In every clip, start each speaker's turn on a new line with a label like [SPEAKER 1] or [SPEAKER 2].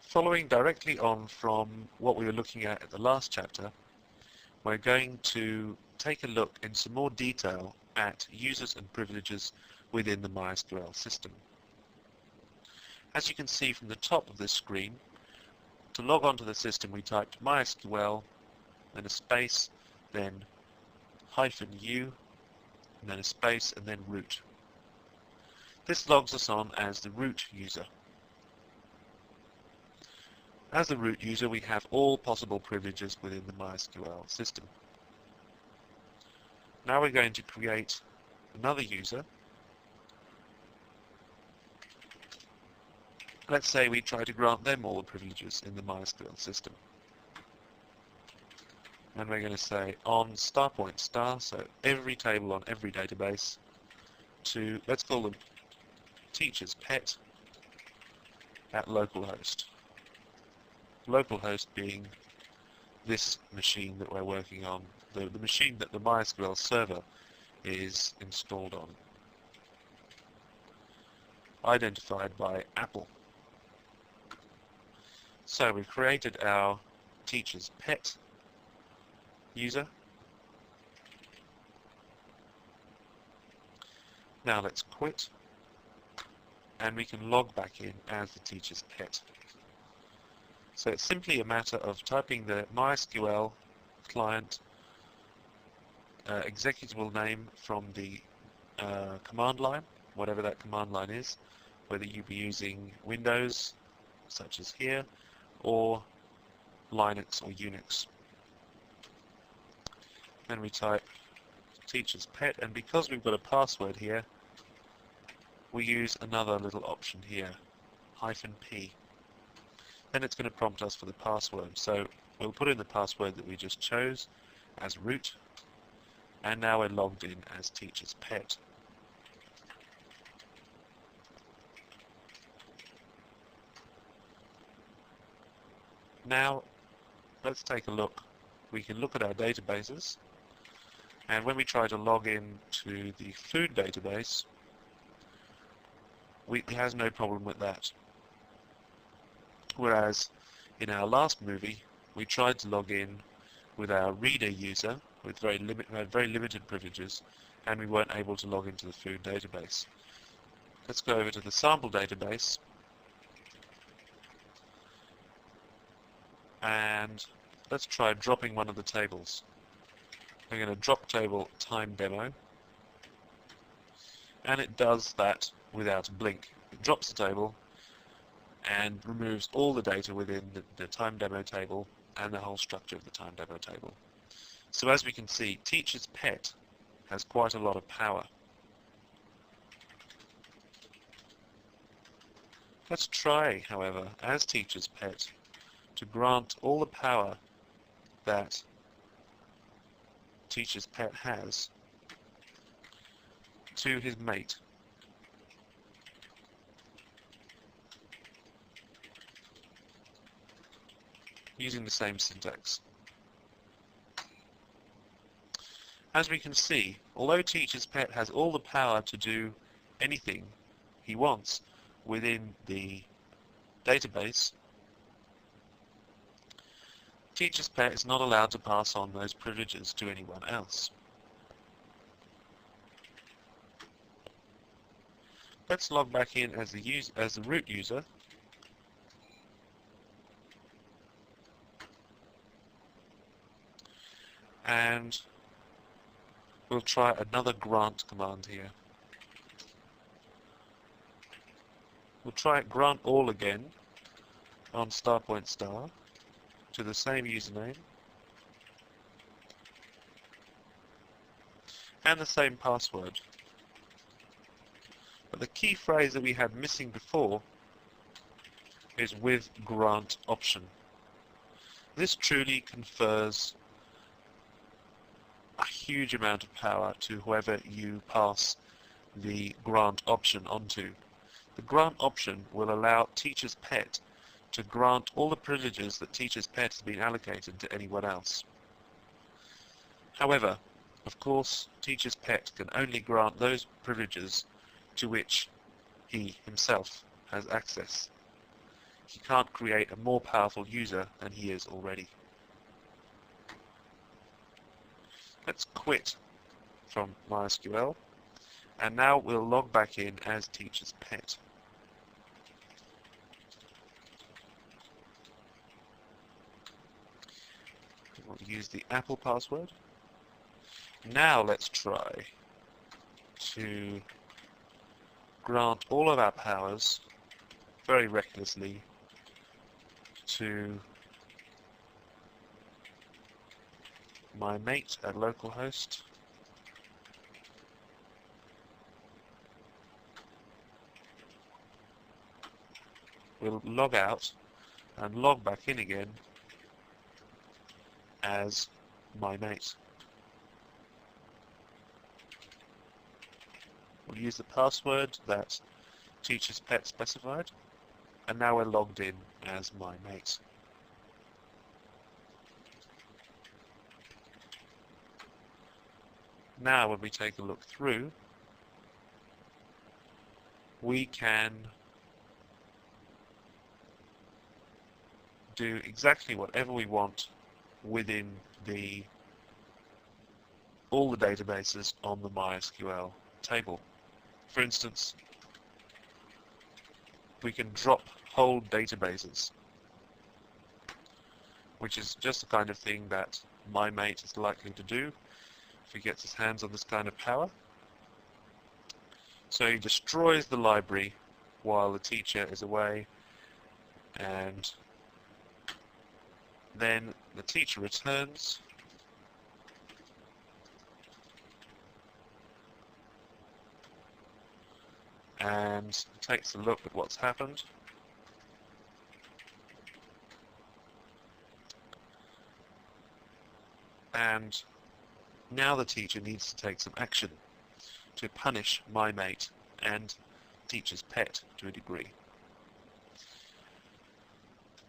[SPEAKER 1] Following directly on from what we were looking at the last chapter, we're going to take a look in some more detail at users and privileges within the MySQL system. As you can see from the top of this screen, to log on to the system we typed MySQL, then a space, then -u, and then a space, and then root. This logs us on as the root user. As the root user, we have all possible privileges within the MySQL system. Now we're going to create another user. Let's say we try to grant them all the privileges in the MySQL system. And we're going to say on *, so every table on every database, to, let's call them teacher's pet at localhost. Localhost being this machine that we're working on, the machine that the MySQL server is installed on, identified by Apple. So we've created our teacher's pet user. Now let's quit, and we can log back in as the teacher's pet. So it's simply a matter of typing the MySQL client executable name from the command line, whatever that command line is, whether you be using Windows, such as here, or Linux or Unix. Then we type teacher's pet, and because we've got a password here, we use another little option here, -p. Then it's going to prompt us for the password. So we'll put in the password that we just chose as root, and now we're logged in as teacher's pet. Now let's take a look. We can look at our databases, and when we try to log in to the food database, it has no problem with that. Whereas in our last movie, we tried to log in with our reader user with very limited privileges, and we weren't able to log into the food database. Let's go over to the sample database, and let's try dropping one of the tables. We're going to drop table time demo, and it does that without a blink. It drops the table and removes all the data within the time demo table and the whole structure of the time demo table. So as we can see, teacher's pet has quite a lot of power. Let's try, however, as teacher's pet, to grant all the power that teacher's pet has to his mate. Using the same syntax. As we can see, although teacher's pet has all the power to do anything he wants within the database, teacher's pet is not allowed to pass on those privileges to anyone else. Let's log back in as the root user. And we'll try another grant command here. We'll try grant all again on ** to the same username and the same password. But the key phrase that we had missing before is with grant option. This truly confers a huge amount of power to whoever you pass the grant option onto. The grant option will allow teacher's pet to grant all the privileges that teacher's pet has been allocated to anyone else. However, of course, teacher's pet can only grant those privileges to which he himself has access. he can't create a more powerful user than he is already. Let's quit from MySQL, and now we'll log back in as teacher's pet. We'll use the Apple password. Now let's try to grant all of our powers very recklessly to my mate at localhost. We'll log out and log back in again as my mate. We'll use the password that teacher's pet specified, and now we're logged in as my mate. Now when we take a look through, we can do exactly whatever we want within all the databases on the MySQL table. For instance, we can drop whole databases, which is just the kind of thing that my mate is likely to do if he gets his hands on this kind of power. So he destroys the library while the teacher is away, and then the teacher returns and takes a look at what's happened. And now the teacher needs to take some action to punish my mate and teacher's pet to a degree.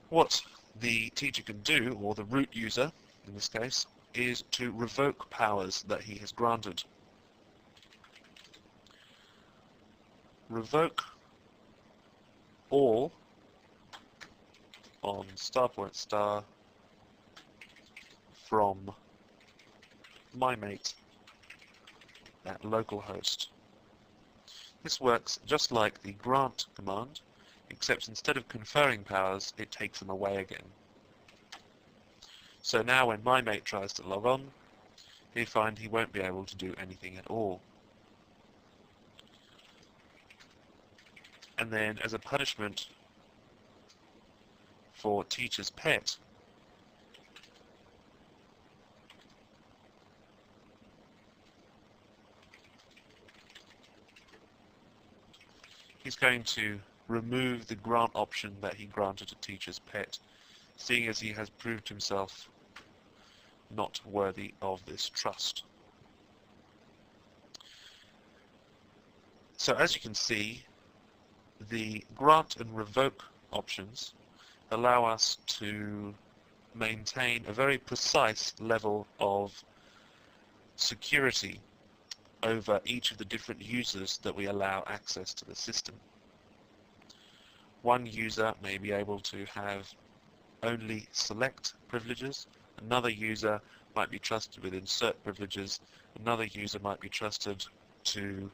[SPEAKER 1] What the teacher can do, or the root user in this case, is to revoke powers that he has granted. Revoke all on ** from my mate at localhost. This works just like the grant command, except instead of conferring powers, it takes them away again. So now when my mate tries to log on, he'll find he won't be able to do anything at all. And then as a punishment for teacher's pet, he's going to remove the grant option that he granted to teacher's pet, seeing as he has proved himself not worthy of this trust. So as you can see, the grant and revoke options allow us to maintain a very precise level of security over each of the different users that we allow access to the system. One user may be able to have only select privileges, another user might be trusted with insert privileges, another user might be trusted to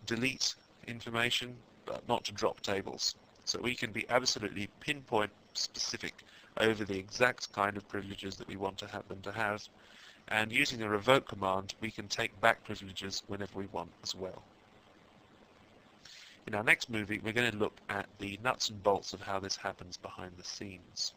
[SPEAKER 1] delete information but not to drop tables. So we can be absolutely pinpoint specific over the exact kind of privileges that we want to have them to have, and using the revoke command we can take back privileges whenever we want as well. In our next movie we're going to look at the nuts and bolts of how this happens behind the scenes.